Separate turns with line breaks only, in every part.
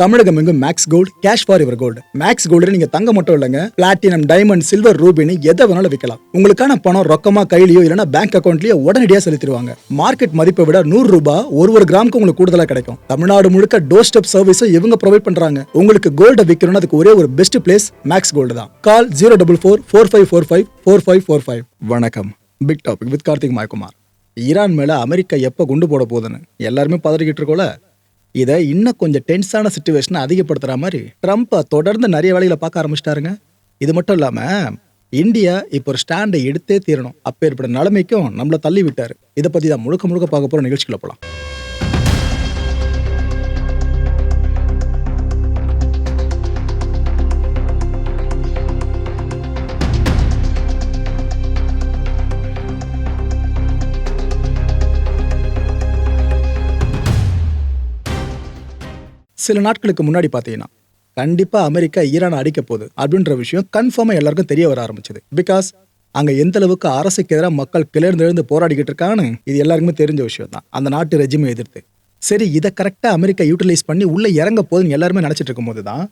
தமிழகம் எங்கும் Max Gold cash for your gold. Max Gold நீங்க தங்க மட்டும் இல்லைங்க, பிளாட்டினம், டைமண்ட், சில்வர், ரூபினி எதை வேணாலும் விற்கலாம். உங்களுக்கான பணம் ரொக்கமா கையிலயோ இல்லைன்னா பேங்க் அக்கௌண்ட்லயோ உடனடியாக செலுத்திடுவாங்க. மார்க்கெட் மதிப்பை விட 100 ரூபாய் ஒரு கிராமுக்கு உங்களுக்கு கூடுதலா கிடைக்கும். தமிழ்நாடு முழுக்க டோர் ஸ்டெப் சர்வீஸும் இவங்க ப்ரொவைட் பண்றாங்க. உங்களுக்கு கோல்ட விற்கணும்னா அதுக்கு ஒரே ஒரு பெஸ்ட் பிளேஸ் மேக்ஸ் கோல்டு தான். கால் 04445454545. வணக்கம். Big topic with Karthik Mayakumar. Iran மேல அமெரிக்கா எப்ப குண்டு போட போகுதுன்னு எல்லாருமே பதறிக்கிட்டு இருக்கோல. இதை இன்னும் கொஞ்சம் டென்ஸான சிச்சுவேஷனை அதிகப்படுத்துற மாதிரி ட்ரம்ப் தொடர்ந்து நிறைய வேலைகளை பார்க்க ஆரம்பிச்சிட்டாருங்க. இது மட்டும் இல்லாம இந்தியா இப்போ ஒரு ஸ்டாண்டை எடுத்தே தீரணும் அப்பேற்பட்ட நிலைமைக்கும் நம்மளை தள்ளி விட்டாரு. இதை பத்தி தான் முழுக்க முழுக்க பார்க்க போற நிகழ்ச்சிக்குள்ள போலாம். சில நாட்களுக்கு முன்னாடி பார்த்தீங்கன்னா கண்டிப்பாக அமெரிக்கா ஈரானை அடிக்க போகுது அப்படின்ற விஷயம் கன்ஃபார்மாக எல்லாருக்கும் தெரிய வர ஆரம்பிச்சது. பிகாஸ் அங்கே எந்த அளவுக்கு அரசுக்கு எதிராக மக்கள் கிளர்ந்து போராடிக்கிட்டு இருக்கான்னு இது எல்லாருக்குமே தெரிஞ்ச விஷயம் தான், அந்த நாட்டு ரெஜிமை எதிர்த்து. சரி, இதை கரெக்டாக அமெரிக்கா யூட்டிலைஸ் பண்ணி உள்ளே இறங்க போகுதுன்னு எல்லாருமே நினச்சிட்டு இருக்கும்போது தான்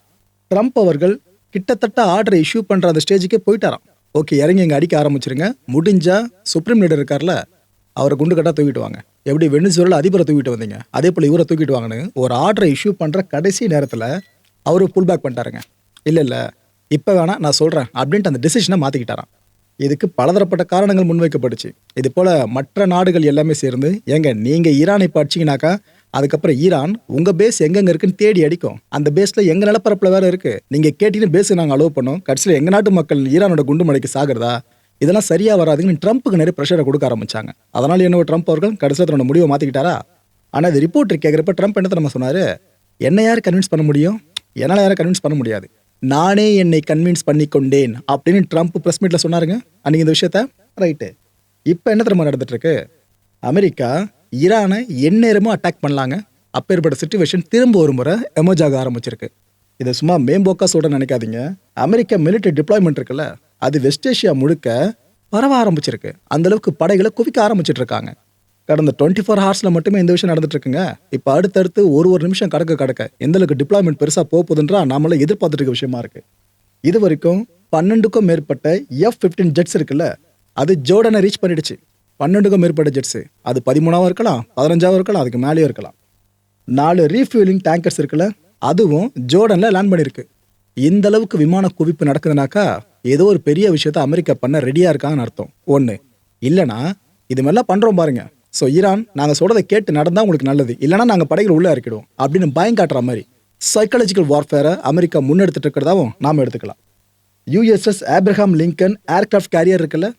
ட்ரம்ப் அவர்கள் கிட்டத்தட்ட ஆர்டரை இஷ்யூ பண்ணுற அந்த ஸ்டேஜுக்கே போயிட்டாராம். ஓகே, இறங்கி இங்கே அடிக்க ஆரம்பிச்சிருங்க, முடிஞ்சா சுப்ரீம் லீடர் இருக்கார்ல அவரை குண்டு கட்டா தூக்கிட்டு வாங்க. எப்படி வெனிசுவேலா அதிபரை தூக்கிட்டு வந்தீங்க அதே போல் இவரை தூக்கிட்டு வாங்கன்னு ஒரு ஆர்டரை இஷ்யூ பண்ணுற கடைசி நேரத்தில் அவர் புல் பேக் பண்ணிட்டாருங்க. இல்லை இப்போ வேணாம் நான் சொல்கிறேன் அப்படின்ட்டு அந்த டெசிஷனை மாற்றிக்கிட்டாராம். இதுக்கு பலதரப்பட்ட காரணங்கள் முன்வைக்கப்பட்டுச்சு. இது போல் மற்ற நாடுகள் எல்லாமே சேர்ந்து ஏங்க நீங்கள் ஈரானை படிச்சிங்கனாக்கா அதுக்கப்புறம் ஈரான் உங்கள் பேஸ் எங்கெங்கே இருக்குன்னு தேடி அடிக்கும். அந்த பேஸில் எங்கள் நிலப்பரப்பில் வேறு இருக்குது, நீங்கள் கேட்டீங்கன்னு பேஸை நாங்கள் அலோவ் பண்ணோம். கடைசியில் எங்கள் நாட்டு மக்கள் ஈரானோட குண்டு மலைக்கு சாகிறதா, இதெல்லாம் சரியா வராதுன்னு ட்ரம்ப்புக்கு நிறைய ப்ரெஷரை கொடுக்க ஆரம்பிச்சாங்க. அதனால என்ன ட்ரம்ப் அவர்கள் கடைசியில் தன்னோட முடிவை மாற்றிக்கிட்டாரா. ஆனால் அது ரிப்போர்ட்டர் கேட்குறப்ப ட்ரம்ப் என்ன நம்ம சொன்னார், என்னை யார் கன்வின்ஸ் பண்ண முடியும், என்னால் யாரும் கன்வின்ஸ் பண்ண முடியாது, நானே என்னை கன்வின்ஸ் பண்ணி கொண்டேன் அப்படின்னு ட்ரம்ப் ப்ரெஸ் மீட்டில் சொன்னாருங்க அன்றைக்கி இந்த விஷயத்த. ரைட்டு, இப்போ என்ன தெரியுமா நடந்துட்டு இருக்கு, அமெரிக்கா ஈரானை எந்நேரமும் அட்டாக் பண்ணலாங்க. அப்பேற்பட்ட சிச்சுவேஷன் திரும்ப ஒரு முறை எமர்ஜ் ஆக ஆரம்பிச்சிருக்கு. இதை சும்மா மேம்போக்கா சொல்ற நினைக்காதீங்க. அமெரிக்கா மிலிட்டரி டிப்ளாய்மெண்ட் இருக்குல்ல, அது வெஸ்ட் ஏஷியா முழுக்க பரவ ஆரம்பிச்சிருக்கு. அந்த அளவுக்கு படைகளை குவிக்க ஆரம்பிச்சிட்டு இருக்காங்க. கடந்த 24 ஹவர்ஸ்ல மட்டுமே இந்த விஷயம் நடந்துட்டு இருக்குங்க. இப்போ அடுத்தடுத்து ஒரு நிமிஷம் கடக்க எந்த அளவுக்கு டிப்ளாய்மெண்ட் பெருசா போகுதுன்றா நாமளே எதிர்பார்த்துட்டு இருக்க விஷயமா இருக்கு. இது வரைக்கும் 12க்கும் மேற்பட்ட F-15 ஜெட்ஸ் இருக்குல்ல, அது ஜோர்டனை ரீச் பண்ணிடுச்சு. 12க்கும் மேற்பட்ட ஜெட்ஸ், அது 13ஆவும் இருக்கலாம், 15ஆவும் இருக்கலாம், அதுக்கு மேலேயும் இருக்கலாம். 4 ரீஃபியூலிங் டேங்கர்ஸ் இருக்குல்ல, அதுவும் ஜோர்டன்ல லேண்ட் பண்ணிருக்கு. இந்த அளவுக்கு விமான குவிப்பு நடக்குதுனாக்கா ஏதோ ஒரு பெரிய விஷயத்த அமெரிக்கா பண்ண ரெடியா இருக்காங்கன்னு அர்த்தம். ஒன்று இல்லைனா இது மாதிரிலாம் பண்றோம் பாருங்க, ஸோ ஈரான் நாங்கள் சொல்றதை கேட்டு நடந்தா உங்களுக்கு நல்லது, இல்லைனா நாங்கள் படைகள் உள்ள இறக்கிடுவோம் அப்படின்னு பயம் காட்டுற மாதிரி சைக்காலஜிக்கல் வார்ஃபேரை அமெரிக்கா முன்னெடுத்துட்டு இருக்கிறதாவும் நாம எடுத்துக்கலாம். USS Abraham Lincoln aircraft carrier இருக்குல்ல,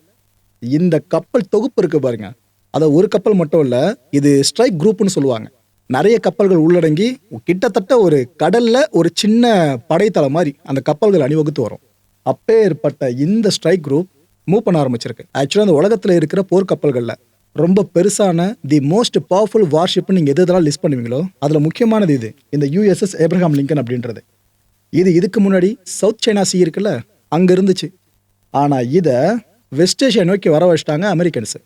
இந்த கப்பல் தொகுப்பு இருக்கு பாருங்க, அதை ஒரு கப்பல் மட்டும் இல்லை, இது ஸ்ட்ரைக் குரூப்னு சொல்லுவாங்க. நிறைய கப்பல்கள் உள்ளடங்கி கிட்டத்தட்ட ஒரு கடல்ல ஒரு சின்ன படைத்தளம் மாதிரி அந்த கப்பல்கள் அணிவகுத்து வரும். அப்பேற்பட்ட இந்த ஸ்ட்ரைக் குரூப் மூவ் பண்ண ஆரம்பிச்சிருக்கு. ஆக்சுவலாக அந்த உலகத்தில் இருக்கிற போர்க்கப்பல்களில் ரொம்ப பெருசான தி மோஸ்ட் பவர்ஃபுல் வார்ஷிப்னு நீங்கள் எதெல்லாம் லிஸ்ட் பண்ணுவீங்களோ அதில் முக்கியமானது இது, இந்த USS ஆப்ரஹாம் லிங்கன் அப்படின்றது. இதுக்கு முன்னாடி சவுத் சைனா சீ இருக்குல்ல, அங்கே இருந்துச்சு. ஆனால் இதை வெஸ்ட் ஏஷியா நோக்கி வர வச்சிட்டாங்க அமெரிக்கன்ஸு.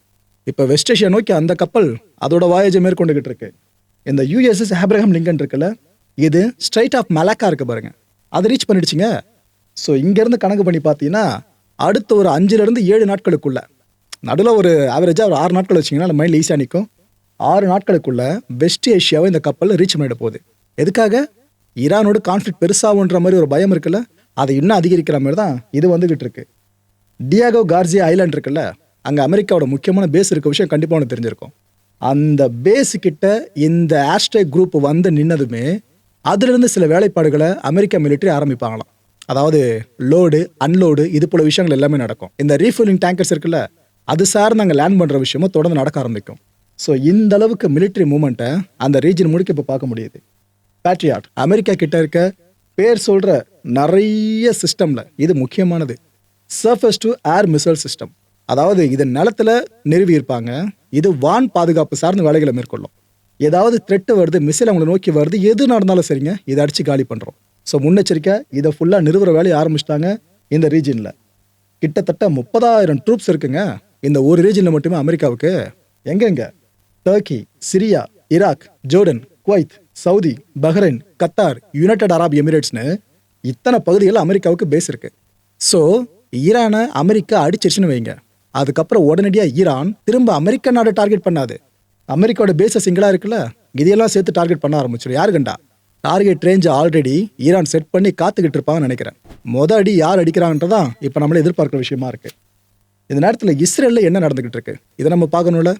இப்போ வெஸ்ட் ஏஷியா நோக்கி அந்த கப்பல் அதோட வாயேஜை மேற்கொண்டுகிட்டு இருக்கு. இந்த USS ஆப்ரஹாம் லிங்கன் இருக்குல்ல, இது ஸ்ட்ரைட் ஆஃப் மலாக்கா இருக்கு பாருங்க, அதை ரீச் பண்ணிடுச்சுங்க. ஸோ இங்கேருந்து கணக்கு பண்ணி பார்த்தீங்கன்னா அடுத்த ஒரு 5லேருந்து 7 நாட்களுக்குள்ள, நடுவில் ஒரு ஆவரேஜாக ஒரு 6 நாட்கள் வச்சிங்கன்னா மைண்டில் ஈஸியாக நிற்கும். 6 நாட்களுக்குள்ள வெஸ்ட் ஏஷியாவை இந்த கப்பல் ரீச் பண்ணிட போகுது. எதுக்காக, ஈரானோட கான்ஃப்ளிக்ட் பெருசாகுன்ற மாதிரி ஒரு பயம் இருக்குல்ல, அதை இன்னும் அதிகரிக்கிற மாதிரி தான் இது வந்துகிட்டு இருக்கு. டியாகோ கார்சியா ஐலாண்ட் இருக்குல்ல, அங்கே அமெரிக்காவோட முக்கியமான பேஸ் இருக்க விஷயம் கண்டிப்பாக ஒன்று தெரிஞ்சிருக்கும். அந்த பேஸு கிட்ட இந்த ஏர்ஸ்ட்ரைக் குரூப் வந்து நின்னதுமே அதுலேருந்து சில வேலைப்பாடுகளை அமெரிக்கா மிலிட்டரி ஆரம்பிப்பாங்களாம். அதாவது லோடு அன்லோடு இது போல விஷயங்கள் எல்லாமே நடக்கும். இந்த ரீஃபில்லிங் டேங்கர்ஸ் இருக்குல்ல, அது சார்ந்து அங்கே லேண்ட் பண்ணுற விஷயமும் தொடர்ந்து நடக்க ஆரம்பிக்கும். ஸோ இந்த அளவுக்கு மிலிட்டரி மூவ்மெண்ட்டை அந்த ரீஜன் முழுக்க இப்போ பார்க்க முடியுது. பேட்ரியாட் அமெரிக்கா கிட்ட இருக்க பேர் சொல்கிற நிறைய சிஸ்டமில் இது முக்கியமானது. Surface to air missile system. அதாவது இது நிலத்தில் நிறுவி இருப்பாங்க. இது வான் பாதுகாப்பு சார்ந்த வேலைகளை மேற்கொள்ளும். ஏதாவது த்ரெட்டு வருது, மிசைல் அவங்களை நோக்கி வருது, எது நடந்தாலும் சரிங்க, இதை அடித்து காலி பண்ணுறோம். ஸோ முன்னெச்சரிக்கை இதை ஃபுல்லாக நிறுவுற வேலையை ஆரம்பிச்சிட்டாங்க இந்த ரீஜனில். கிட்டத்தட்ட 30,000 ட்ரூப்ஸ் இருக்குங்க இந்த ஒரு ரீஜனில் மட்டுமே அமெரிக்காவுக்கு. எங்கெங்க, Turkey, Syria, Iraq, Jordan, Kuwait, Saudi, Bahrain, Qatar, United Arab எமிரேட்ஸ்னு இத்தனை பகுதிகளில் அமெரிக்காவுக்கு பேஸ் இருக்கு. ஸோ ஈரானை அமெரிக்கா அடிச்சிருச்சுன்னு வைங்க, அதுக்கப்புறம் உடனடியாக ஈரான் திரும்ப அமெரிக்க நாடு டார்கெட் பண்ணாது. அமெரிக்காவோட பேஸை சிங்கிளாக இருக்குல்ல, இதையெல்லாம் சேர்த்து டார்கெட் பண்ண ஆரம்பிச்சிடும். யாரு கண்டா target range already Iran set பண்ணி காத்துக்கிட்டு இருப்பாங்கன்னு நினைக்கிறேன். அடி யார் அடிக்கிறாங்கன்றதான் இப்போ நம்மள எதிர்பார்க்குற விஷயமா இருக்கு. இந்த நேரத்தில் இஸ்ரேலில் என்ன நடந்துகிட்டு இருக்கு இதை நம்ம பார்க்கணும்ல.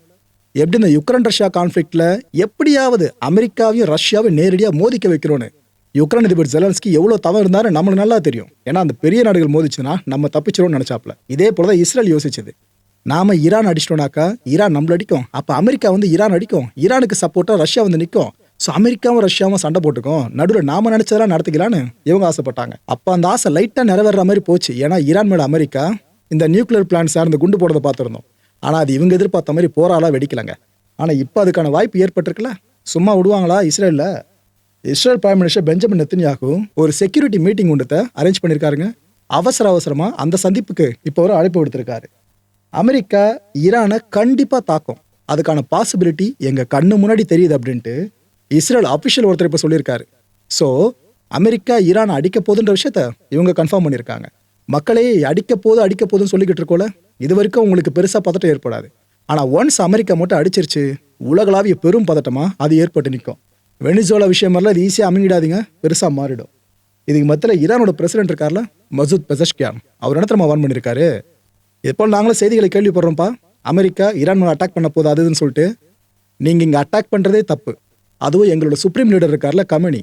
எப்படி இந்த யுக்ரைன் ரஷ்யா கான்ஃப்ளிக்ட்ல எப்படியாவது அமெரிக்காவையும் ரஷ்யாவையும் நேரடியாக மோதிக்க வைக்கிறோன்னு யுக்ரைன் அதிபர் ஜெலன்ஸ்கி எவ்வளோ தவறு இருந்தாலும் நம்மளுக்கு நல்லா தெரியும். ஏன்னா அந்த பெரிய நாடுகள் மோதிச்சுன்னா நம்ம தப்பிச்சிரோம்னு நினைச்சாப்ல. இதே போலதான் இஸ்ரேல் யோசிச்சது. நாம ஈரான் அடிச்சிட்டோம்னாக்கா ஈரான் நம்மள அடிக்கும், அப்போ அமெரிக்கா வந்து ஈரான் அடிக்கும், ஈரானுக்கு சப்போர்ட்டா ரஷ்யா வந்து நிற்கும். ஸோ அமெரிக்காவும் ரஷ்யாவும் சண்டை போட்டுக்கும், நடுவில் நாம நினைச்சதெல்லாம் நடத்திக்கலான்னு இவங்க ஆசைப்பட்டாங்க. அப்போ அந்த ஆசை லைட்டாக நிறைவேற மாதிரி போச்சு. ஏன்னா ஈரான் மேல அமெரிக்கா இந்த நியூக்ளியர் பிளான்ட் சார்ந்து குண்டு போடுறதை பார்த்துருந்தோம். ஆனால் அது இவங்க எதிர்பார்த்த மாதிரி போராலாம் வெடிக்கலங்க. ஆனால் இப்போ அதுக்கான வாய்ப்பு ஏற்பட்டிருக்குல்ல, சும்மா விடுவாங்களா இஸ்ரேலில்? Israel prime minister Benjamin Netanyahu ஒரு செக்யூரிட்டி மீட்டிங் ஒன்றத்தை அரேஞ்ச் பண்ணியிருக்காருங்க. அவசரமாக அந்த சந்திப்புக்கு இப்போ ஒரு அழைப்பு விடுத்திருக்காரு. அமெரிக்கா ஈரானை கண்டிப்பாக தாக்கும், அதுக்கான பாசிபிலிட்டி எங்கள் கண்ணு முன்னாடி தெரியுது அப்படின்ட்டு இஸ்ரேல் அஃபிஷியல் ஒருத்தர் இப்போ சொல்லியிருக்காரு. ஸோ அமெரிக்கா ஈரானை அடிக்க போகுதுன்ற விஷயத்த இவங்க கன்ஃபார்ம் பண்ணியிருக்காங்க. மக்களே அடிக்க போதுன்னு சொல்லிக்கிட்டு இருக்கோல, இது வரைக்கும் உங்களுக்கு பெருசாக பதட்டம் ஏற்படாது. ஆனால் ஒன்ஸ் அமெரிக்கா மட்டும் அடிச்சிருச்சு, உலகளாவிய பெரும் பதட்டமா அது ஏற்பட்டு நிற்கும். வெனிசுவேலா விஷயம் மாதிரிலாம் அது ஈஸியாக அமைங்கிடாதீங்க, பெருசாக மாறிடும். இதுக்கு மத்தியில் ஈரானோட பிரசிடென்ட் இருக்கார்ல, மசூத் பெசஷ்கியான், அவர் என்ன தெரியுமா வார்ன் பண்ணியிருக்காரு? இப்போ நாங்களும் செய்திகளை கேள்விப்படுறோம்ப்பா, அமெரிக்கா ஈரான் மேலே அட்டாக் பண்ண போது அதுன்னு சொல்லிட்டு. நீங்கள் இங்கே அட்டாக் பண்ணுறதே தப்பு. அதுவும் எங்களோட சுப்ரீம் லீடர் இருக்கார்ல கமனி,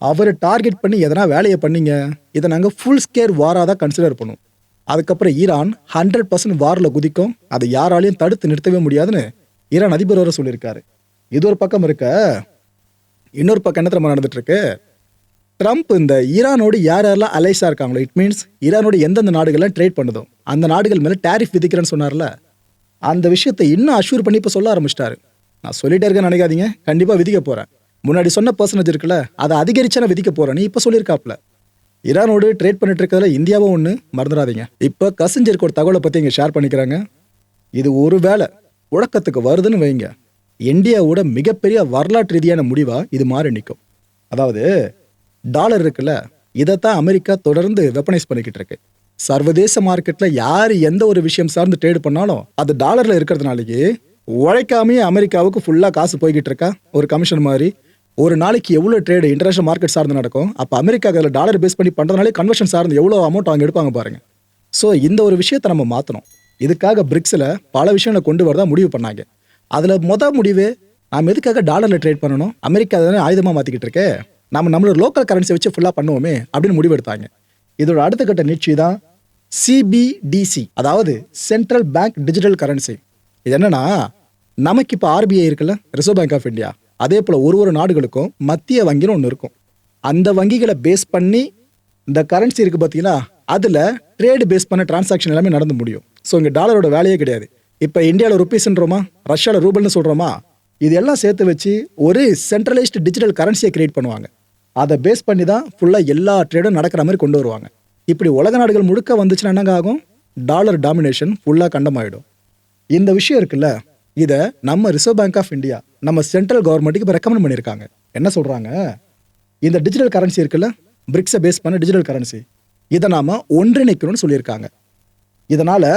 அவரை டார்கெட் பண்ணி எதனா வேலையை பண்ணீங்க, இதை நாங்கள் ஃபுல் ஸ்கேர் வாராக தான் கன்சிடர் பண்ணுவோம். அதுக்கப்புறம் ஈரான் 100% வாரில் குதிக்கும், அதை யாராலையும் தடுத்து நிறுத்தவே முடியாதுன்னு ஈரான் அதிபர் வர சொல்லியிருக்காரு. இது ஒரு பக்கம் இருக்க, இன்னொரு பக்கம் என்ன தெரியுமா நடந்துட்டு இருக்கு? ட்ரம்ப் இந்த ஈரானோடு யாரெல்லாம் அலைஸாக இருக்காங்களோ, இட் மீன்ஸ் ஈரானோட எந்தெந்த நாடுகள்லாம் ட்ரேட் பண்ணுதோ அந்த நாடுகள் மேலே டேரிஃப் விதிக்கிறேன்னு சொன்னார்ல, அந்த விஷயத்தை இன்னும் அஷ்யூர் பண்ணி இப்போ சொல்ல ஆரம்பிச்சிட்டாரு. நான் சொல்லிட்டே இருக்கேன்னு நினைக்காதீங்க, கண்டிப்பாக விதிக்க போகிறேன். முன்னாடி சொன்ன பர்சன்டேஜ் இருக்குல்ல, அதை அதிகரிச்சா நான் விதிக்க போகிறேன்னு இப்போ சொல்லியிருக்காப்ல. ஈரானோடு ட்ரேட் பண்ணிட்டு இருக்கிறதுல இந்தியாவும் ஒன்று மறந்துடாதீங்க. இப்போ கசிஞ்சருக்கு ஒரு தகவலை பற்றி இங்கே ஷேர் பண்ணிக்கிறாங்க. இது ஒரு வேளை உழக்கத்துக்கு வருதுன்னு வைங்க, இந்தியாவோட மிகப்பெரிய வரலாற்று ரீதியான முடிவாக இது மாறி நிற்கும். அதாவது டாலர் இருக்குல்ல, இதைத்தான் அமெரிக்கா தொடர்ந்து வெப்பனைஸ் பண்ணிக்கிட்டு இருக்கு. சர்வதேச மார்க்கெட்டில் யார் எந்த ஒரு விஷயம் சார்ந்து ட்ரேட் பண்ணாலும் அது டாலரில் இருக்கிறதுனாலேயே உழைக்காமையே அமெரிக்காவுக்கு ஃபுல்லாக காசு போய்கிட்டு இருக்கா. ஒரு கமிஷன் மாதிரி ஒரு நாளைக்கு எவ்வளோ ட்ரேடு இன்டர்நேஷனல் மார்க்கெட் சார்ந்து நடக்கும். அப்போ அமெரிக்கா அதில் டாலர் பேஸ் பண்ணி பண்ணுறதுனாலே கன்வர்ஷன் சார்ந்து எவ்வளோ அமௌண்ட் அவங்க எடுப்பாங்க பாருங்க. ஸோ இந்த ஒரு விஷயத்தை நம்ம மாற்றணும். இதுக்காக பிரிக்ஸில் பல விஷயங்களை கொண்டு வரதா முடிவு பண்ணாங்க. அதில் முடிவு, நாம் எதுக்காக டாலரில் ட்ரேட் பண்ணணும், அமெரிக்கா தானே ஆயுதமாக மாற்றிக்கிட்டு இருக்கு, நம்மளோட லோக்கல் கரன்சி வச்சு ஃபுல்லாக பண்ணுவோமே அப்படின்னு முடிவு எடுத்தாங்க. இதோட அடுத்த கட்ட நீட்சி தான் சிபிடிசி, அதாவது சென்ட்ரல் பேங்க் டிஜிட்டல் கரன்சி. இது என்னன்னா, நமக்கு இப்போ ஆர்பிஐ இருக்குல்ல, ரிசர்வ் பேங்க் ஆஃப் இந்தியா, அதே போல் ஒரு நாடுகளுக்கும் மத்திய வங்கின்னு ஒன்று இருக்கும். அந்த வங்கிகளை பேஸ் பண்ணி இந்த கரன்சி இருக்குது பார்த்தீங்கன்னா, அதில் ட்ரேடு பேஸ் பண்ண டிரான்சாக்ஷன் எல்லாமே நடந்து முடியும். ஸோ இங்கே டாலரோட வேலையே கிடையாது. இப்போ இந்தியாவில் ருபீஸ்ன்றோமா, ரஷ்யாவில் ரூபல்னு சொல்கிறோமா, இது எல்லாம் சேர்த்து வச்சு ஒரு சென்ட்ரலைஸ்டு டிஜிட்டல் கரன்சியை கிரியேட் பண்ணுவாங்க. அதை பேஸ் பண்ணி தான் ஃபுல்லாக எல்லா ட்ரேடும் நடக்கிற மாதிரி கொண்டு வருவாங்க. இப்படி உலக நாடுகள் முழுக்க வந்துச்சுன்னா என்னங்க ஆகும்? டாலர் டாமினேஷன் ஃபுல்லாக கண்டமாயிடும். இந்த விஷயம் இருக்குல்ல, இதை நம்ம ரிசர்வ் பேங்க் ஆஃப் இந்தியா நம்ம சென்ட்ரல் கவர்மெண்ட்டுக்கு இப்போ ரெக்கமெண்ட் பண்ணியிருக்காங்க. என்ன சொல்கிறாங்க? இந்த டிஜிட்டல் கரன்சி இருக்குல்ல, பிரிக்ஸை பேஸ் பண்ண டிஜிட்டல் கரன்சி, இதை நாம் ஒன்றிணைக்கணும்னு சொல்லியிருக்காங்க. இதனால்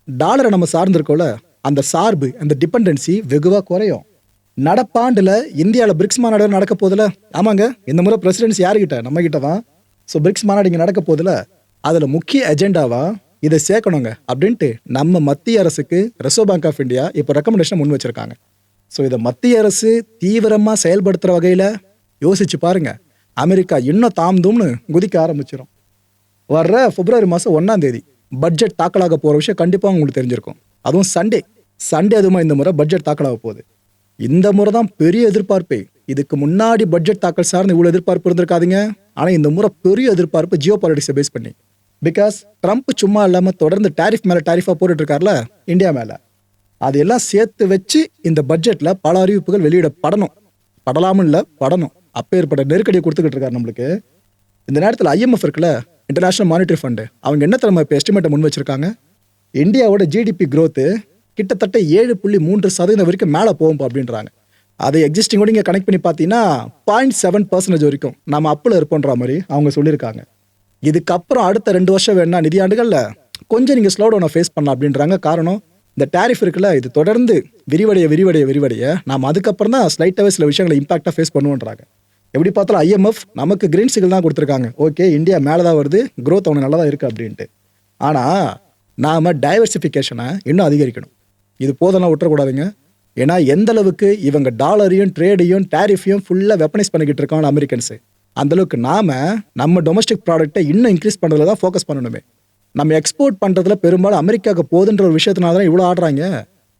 டாலரை நம்ம சார்ந்திருக்கோம்ல, அந்த சார்பு, அந்த டிபெண்டன்சி வெகுவாக குறையும். நடப்பாண்டில் இந்தியாவில் பிரிக்ஸ் மாநாடு நடக்க போதில்ல, ஆமாங்க, இந்த முறை பிரசிடென்சி யாருக்கிட்ட, நம்ம கிட்ட தான். ஸோ பிரிக்ஸ் மாநாடு இங்கே நடக்க போதில்ல, அதில் முக்கிய எஜெண்டாவாக இதை சேர்க்கணுங்க அப்படின்ட்டு நம்ம மத்திய அரசுக்கு ரிசர்வ் பேங்க் ஆஃப் இந்தியா இப்போ ரெக்கமெண்டேஷன் முன் வச்சிருக்காங்க. ஸோ இதை மத்திய அரசு தீவிரமாக செயல்படுத்துகிற வகையில் யோசிச்சு பாருங்க, அமெரிக்கா இன்னும் தாம்தூம்னு குதிக்க ஆரம்பிச்சிடும். வர்ற பிப்ரவரி மாதம் 1ஆம் தேதி பட்ஜெட் தாக்கலாக போகிற விஷயம் கண்டிப்பாக உங்களுக்கு தெரிஞ்சிருக்கும். அதுவும் சண்டே அதுமா இந்த முறை பட்ஜெட் தாக்கலாக போகுது. இந்த முறை தான் பெரிய எதிர்பார்ப்பே. இதுக்கு முன்னாடி பட்ஜெட் தாக்கல் சார்ந்து இவ்வளோ எதிர்பார்ப்பு இருந்திருக்காதுங்க. ஆனால் இந்த முறை பெரிய எதிர்பார்ப்பு ஜியோ பாலிட்டிக்ஸை பேஸ் பண்ணி. பிகாஸ் ட்ரம்ப் சும்மா இல்லாமல் தொடர்ந்து டேரிஃப் மேலே டேரிஃபாக போட்டுட்டு இருக்கார்ல இந்தியா மேலே, அதையெல்லாம் சேர்த்து வச்சு இந்த பட்ஜெட்டில் பல அறிவிப்புகள் படலாமும் இல்லை, படணும். அப்பேற்பட்ட நெருக்கடியை கொடுத்துக்கிட்டு இருக்காரு நம்மளுக்கு. இந்த நேரத்தில் ஐஎம்எஃப் இருக்குல்ல, இன்டர்நேஷனல் மானிட்டரி ஃபண்டு, அவங்க என்ன தலைமை இப்போ எஸ்டிமேட்டை முன் வச்சிருக்காங்க, இந்தியாவோட ஜிடிபி growth கிட்டத்தட்ட 7.3% வரைக்கும் மேலே போகும் அப்படின்றாங்க. அது எக்ஸிஸ்டிங்கோட இங்கே கனெக்ட் பண்ணி பார்த்தீங்கன்னா 0.7% வரைக்கும் நம்ம அப்பில் இருப்போன்ற மாதிரி அவங்க சொல்லியிருக்காங்க. இதுக்கப்புறம் அடுத்த 2 வருஷம் வேணா நிதியாண்டுகளில் கொஞ்சம் நீங்கள் ஸ்லோ டவுனை ஃபேஸ் பண்ணலாம் அப்படின்றாங்க. காரணம் இந்த டேரிஃப் இருக்குல்ல, இது தொடர்ந்து விரிவடைய நாம் அதுக்கப்புறம் தான் ஸ்லைட்டாகவே சில விஷயங்களை இம்பாக்டாக ஃபேஸ் பண்ணுவோன்றாங்க. எப்படி பார்த்தாலும் IMF நமக்கு கிரீன் சிக்னல் தான் கொடுத்துருக்காங்க. ஓகே, இந்தியா மேலே தான் வருது, க்ரோத் அவனுக்கு நல்லா தான் இருக்குது அப்படின்ட்டு. ஆனால் நாம் டைவர்சிஃபிகேஷனை இன்னும் அதிகரிக்கணும். இது போதெல்லாம் விட்டுறக்கூடாதுங்க. ஏன்னா எந்த அளவுக்கு இவங்க டாலரையும் ட்ரேடையும் டேரிஃபையும் ஃபுல்லாக வெப்பனைஸ் பண்ணிக்கிட்டு இருக்காங்க அமெரிக்கன்ஸு, அந்தளவுக்கு நம்ம டொமஸ்டிக் ப்ராடக்ட்டை இன்னும் இன்க்ரீஸ் பண்ணுறதுல தான் ஃபோக்கஸ் பண்ணணுமே. நம்ம எக்ஸ்போர்ட் பண்ணுறதுல பெரும்பாலும் அமெரிக்காவுக்கு போதுன்ற ஒரு விஷயத்தினால தான் இவ்வளோ ஆடுறாங்க.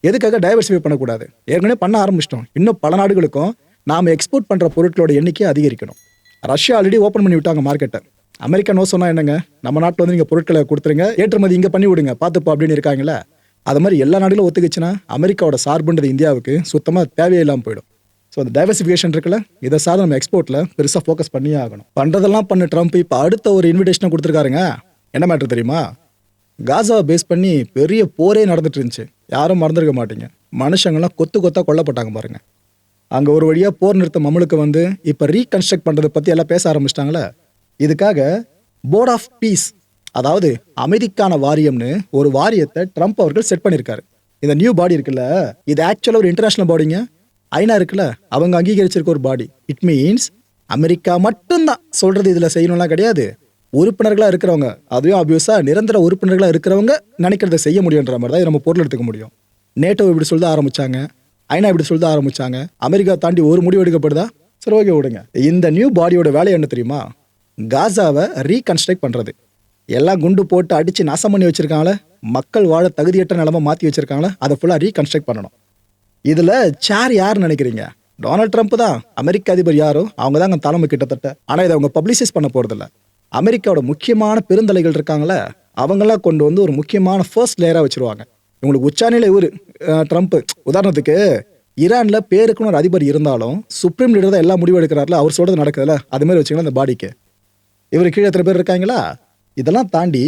எதுக்காக டைவர்சிஃபை பண்ணக்கூடாது? ஏற்கனவே பண்ண ஆரம்பிச்சிட்டோம். இன்னும் பல நாடுகளுக்கும் நாம் எக்ஸ்போர்ட் பண்ணுற பொருட்களோட எண்ணிக்கையை அதிகரிக்கணும். ரஷ்யா ஆல்ரெடி ஓப்பன் பண்ணி விட்டாங்க மார்க்கெட்டை. அமெரிக்கா நோ சொன்னால் என்னங்க, நம்ம நாட்டில் வந்து நீங்கள் பொருட்களை கொடுத்துருங்க, ஏற்றுமதி இங்கே பண்ணி விடுங்க, பார்த்துப்போம் அப்படின்னு இருக்காங்களே. அது மாதிரி எல்லா நாடுகளும் ஒத்துக்குச்சுன்னா அமெரிக்காவோட சார்புன்றது இந்தியாவுக்கு சுத்தமாக தேவையில்லாமல் போயிடும். ஸோ அந்த டைவர்சிஃபிகேஷன் இருக்குல்ல, இதை சார் நம்ம எக்ஸ்போர்ட்டில் பெருசாக ஃபோக்கஸ் பண்ணியே ஆகணும். பண்ணுறதெல்லாம் பண்ண ட்ரம்ப் இப்போ அடுத்த ஒரு இன்விடேஷனை கொடுத்துருக்காருங்க. என்ன மேட்ரு தெரியுமா? காசாவை பேஸ் பண்ணி பெரிய போரே நடந்துட்டு இருந்துச்சு. யாரும் மறந்துருக்க மாட்டீங்க. மனுஷங்கள்லாம் கொத்தாக கொல்லப்பட்டாங்க பாருங்க. அங்கே ஒரு வழியாக போர் நிறுத்தம் அமலுக்கு வந்து இப்போ ரீகன்ஸ்ட்ரக்ட் பண்ணுறதை பற்றி எல்லாம் பேச ஆரம்பிச்சிட்டாங்களே. இதுக்காக போர்ட் ஆஃப் பீஸ், அதாவது அமைதிக்கான வாரியம்னு ஒரு வாரியத்தை ட்ரம்ப் அவர்கள் செட் பண்ணியிருக்காரு. இந்த நியூ பாடி இருக்குல்ல, இது ஆக்சுவலாக ஒரு இன்டர்நேஷனல் பாடிங்க. ஐநா இருக்குல்ல, அவங்க அங்கீகரிச்சிருக்க ஒரு பாடி. இட் மீன்ஸ் அமெரிக்கா மட்டும்தான் சொல்கிறது இதில் செய்யணும்லாம் கிடையாது. உறுப்பினர்களாக இருக்கிறவங்க, அதுவும் ஆப்வியஸாக நிரந்தர உறுப்பினர்களாக இருக்கிறவங்க நினைக்கிறத செய்ய முடியுன்ற மாதிரி தான் நம்ம பொருள் எடுத்துக்க முடியும். நேட்டோ இப்படி சொல்ல ஆரம்பித்தாங்க, ஐநா இப்படி சொல்ல ஆரம்பித்தாங்க. அமெரிக்கா தாண்டி ஒரு முடிவு எடுக்கப்படுதா? சரி, ஓகே விடுங்க. இந்த நியூ பாடியோட வேலை என்ன தெரியுமா? காசாவை ரீகன்ஸ்ட்ரக்ட் பண்ணுறது. எல்லாம் குண்டு போட்டு அடித்து நாசம் பண்ணி வச்சுருக்காங்களே, மக்கள் வாழ தகுதியற்ற நிலமை மாற்றி வச்சுருக்காங்களே, அதை ஃபுல்லாக ரீகன்ஸ்ட்ரக்ட் பண்ணணும். இதில் சேர் யாருன்னு நினைக்கிறீங்க? டொனால்ட் ட்ரம்ப் தான். அமெரிக்க அதிபர் யாரோ அவங்க தான் அங்கே தலைமை கிட்டத்தட்ட. ஆனால் இதை அவங்க பப்ளிசைஸ் பண்ண போகிறதில்ல. அமெரிக்காவோட முக்கியமான பெருந்தலைகள் இருக்காங்களே, அவங்களாம் கொண்டு வந்து ஒரு முக்கியமான ஃபர்ஸ்ட் லேயராக வச்சுருவாங்க. இவங்களுக்கு உச்சாணியில் இவர் ட்ரம்ப். உதாரணத்துக்கு ஈரானில் பேருக்குன்னு ஒரு அதிபர் இருந்தாலும் சுப்ரீம் லீடர் தான் எல்லா முடிவு எடுக்கிறாருல, அவர் சொல்கிறது நடக்குதுல்ல, அதுமாதிரி வச்சுக்கலாம் இந்த பாடிக்கு. இவர் கீழே எத்தனை பேர் இருக்காங்களா? இதெல்லாம் தாண்டி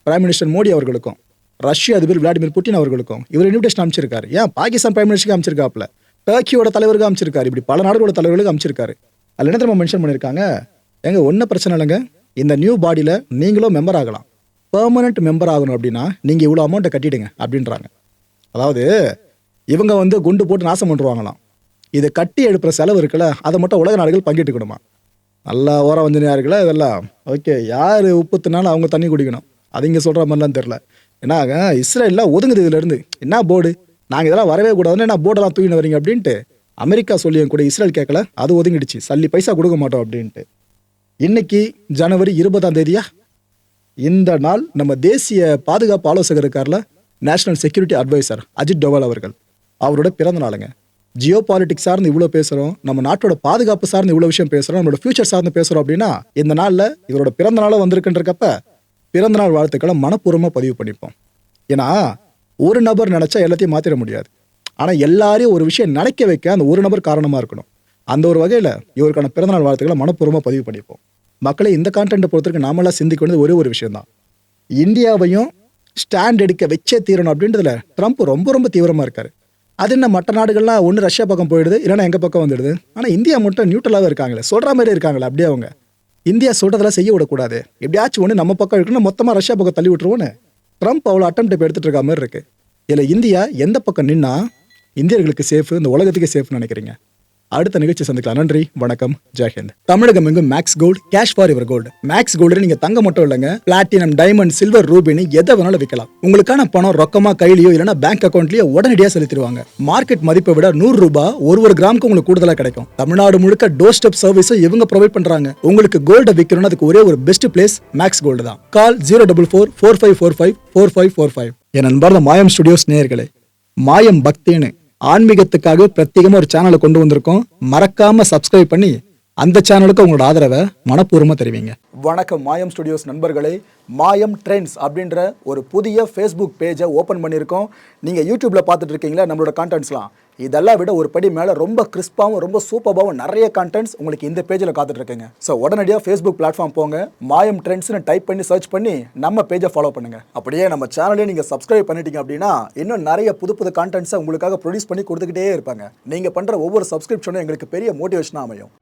பிரைம் மினிஸ்டர் மோடி அவர்களுக்கும் ரஷ்ய அதிபர் விளாடிமிர் புட்டின் அவர்களுக்கும் இவர் இன்விடேஷன் அமைச்சிருக்காரு. ஏன் பாகிஸ்தான் பிரைம் மினிஸ்டருக்கு அமைச்சிருக்காப்புல, டர்க்கியோட தலைவருக்கு அமைச்சிருக்காரு, இப்படி பல நாடுகளோட தலைவர்களுக்கு அமைச்சிருக்காரு. அதில் என்ன தெரியுமா மென்ஷன் பண்ணியிருக்காங்க? எங்க ஒன்றும் பிரச்சனை இல்லைங்க, இந்த நியூ பாடியில் நீங்களும் மெம்பர் ஆகலாம். பெர்மனன்ட் மெம்பர் ஆகணும் அப்படின்னா நீங்கள் இவ்வளோ அமௌண்ட்டை கட்டிடுங்க அப்படின்றாங்க. அதாவது இவங்க வந்து குண்டு போட்டு நாசம் பண்ணுவாங்களாம். இதை கட்டி எழுப்புற செலவு இருக்குல்ல, அதை மட்டும் உலக நாடுகள் பங்கிட்டுக்கணுமா. நல்லா ஓரம் வஞ்சனையாக இருக்குல்ல இதெல்லாம். ஓகே, யார் உப்புத்தினாலும் அவங்க தண்ணி குடிக்கணும். அது இங்கே சொல்கிற மாதிரிலாம் தெரில. ஏன்னா இஸ்ரேலில் ஒதுங்குது இதுலேருந்து. என்ன போர்டு, நாங்கள் இதெல்லாம் வரவே கூடாதுன்னு என்ன போர்டெல்லாம் தூக்கின்னு வரீங்க அப்படின்ட்டு அமெரிக்கா சொல்லியும் கூட இஸ்ரேல் கேட்கல, அது ஒதுங்கிடுச்சு. சல்லி பைசா கொடுக்க மாட்டோம் அப்படின்ட்டு. இன்னைக்கு ஜனவரி 20 இந்த நாள் நம்ம தேசிய பாதுகாப்பு ஆலோசகர் இருக்கார்ல, national security advisor Ajit Doval அவர்கள், அவரோட பிறந்த நாளுங்க. ஜியோ பாலிட்டிக்ஸ் சார்ந்து இவ்வளோ பேசுகிறோம், நம்ம நாட்டோட பாதுகாப்பு சார்ந்து இவ்வளோ விஷயம் பேசுகிறோம், நம்மளோட ஃபியூச்சர் சார்ந்து பேசுகிறோம் அப்படின்னா இந்த நாளில் இவரோட பிறந்த நாளாக வந்திருக்குன்றக்கப்ப பிறந்தநாள் வாழ்த்துக்களை மனப்பூர்வமாக பதிவு பண்ணிப்போம். ஏன்னா ஒரு நபர் நினச்சா எல்லாத்தையும் மாற்றிட முடியாது. ஆனால் எல்லாரையும் ஒரு விஷயம் நினைக்க வைக்க அந்த ஒரு நபர் காரணமாக இருக்கணும். அந்த ஒரு வகையில் இவருக்கான பிறந்தநாள் வாழ்த்துக்களை மனப்பூர்வமாக பதிவு பண்ணிப்போம். மக்களை இந்த கான்டென்ட்டை பொறுத்தவரைக்கும் நாமெல்லாம் சிந்திக்க வேண்டியது ஒரே ஒரு விஷயம் தான். இந்தியாவையும் ஸ்டாண்ட் எடுக்க வச்சே தீரணும் அப்படின்றதுல ட்ரம்ப் ரொம்ப ரொம்ப தீவிரமாக இருக்காரு. அது என்ன, மற்ற நாடுகள்லாம் ஒன்று ரஷ்யா பக்கம் போயிடுது, இல்லைன்னா எங்கள் பக்கம் வந்துடுது. ஆனால் இந்தியா மட்டும் நியூட்ரலாகவே இருக்காங்களே, சொல்கிற மாதிரி இருக்காங்களே. அப்படியே அவங்க இந்தியா சொல்கிறதெல்லாம் செய்ய விடக்கூடாது, எப்படியாச்சும் ஒன்று நம்ம பக்கம் இருக்குன்னு மொத்தமாக ரஷ்யா பக்கம் தள்ளி விட்டுருவோன்னு ட்ரம்ப் அவ்வளோ அட்டெம்ப்ட் இப்போ எடுத்துகிட்டு இருக்க மாதிரி இருக்குது. இதில் இந்தியா எந்த பக்கம் நின்னா இந்தியர்களுக்கு சேஃபு, இந்த உலகத்துக்கே சேஃப்னு நினைக்கிறீங்க? அடுத்த நிகழ்ச்சி சந்திக்கலாம். நன்றி, வணக்கம், ஜெய்ஹிந்த். தமிழகம் எங்கும் Max Gold, cash for your gold. Max Gold நீங்க தங்க மட்டும் இல்லைங்க, பிளாட்டினம், டைமண்ட், சில்வர், ரூபினி எதை வேணாலும் விற்கலாம். உங்களுக்கான பணம் ரொக்கமா கையிலயோ இல்லைன்னா பேங்க் அக்கௌண்ட்லயோ உடனடியாக செலுத்திடுவாங்க. மார்க்கெட் மதிப்பை விட 100 ரூபாய் ஒரு கிராமுக்கு உங்களுக்கு கூடுதலா கிடைக்கும். தமிழ்நாடு முழுக்க டோர் ஸ்டெப் சர்வீஸும் இவங்க ப்ரொவைட் பண்றாங்க. உங்களுக்கு கோல்ட விற்கணும்னு அதுக்கு ஒரே ஒரு பெஸ்ட் பிளேஸ் மேக்ஸ் கோல்டு தான். கால் 04445454545. என் நண்பர் மாயம் ஸ்டுடியோஸ் நேயர்களே, மாயம் பக்தின்னு ஆன்மீகத்துக்காக பிரத்யேகமாக ஒரு சேனலை கொண்டு வந்திருக்கோம். மறக்காம சப்ஸ்கிரைப் பண்ணி அந்த சேனலுக்கு உங்களோட ஆதரவை மனப்பூர்வமாக தெரிவிங்க. வணக்கம் மாயம் ஸ்டுடியோஸ் நண்பர்களே. மாயம் ட்ரெண்ட்ஸ் அப்படின்ற ஒரு புதிய ஃபேஸ்புக் பேஜை ஓப்பன் பண்ணியிருக்கோம். நீங்கள் யூடியூப்பில் பார்த்துட்டு இருக்கீங்களா நம்மளோட கான்டென்ட்ஸ்லாம், இதெல்லாம் விட ஒரு படி மேலே ரொம்ப கிறிஸ்பாவும் ரொம்ப சூப்பராகவும் நிறைய கண்டென்ட்ஸ் உங்களுக்கு இந்த பேஜில் காத்துட்டு இருக்குங்க. ஸோ உடனடியாக ஃபேஸ்புக் பிளாட்ஃபார்ம் போங்க, மாயம் ட்ரெண்ட்ஸ்னு டைப் பண்ணி சர்ச் பண்ணி நம்ம பேஜை ஃபாலோ பண்ணுங்க. அப்படியே நம்ம சேனலையும் நீங்கள் சப்ஸ்கிரைப் பண்ணிட்டீங்க அப்படின்னா இன்னும் நிறைய புது புது கண்டென்ட்ஸை உங்களுக்காக ப்ரொடியூஸ் பண்ணி கொடுத்துக்கிட்டே இருப்பாங்க. நீங்கள் பண்ணுற ஒவ்வொரு சப்ஸ்கிரிப்ஷனும் எங்களுக்கு பெரிய மோட்டிவேஷனாக அமையும்.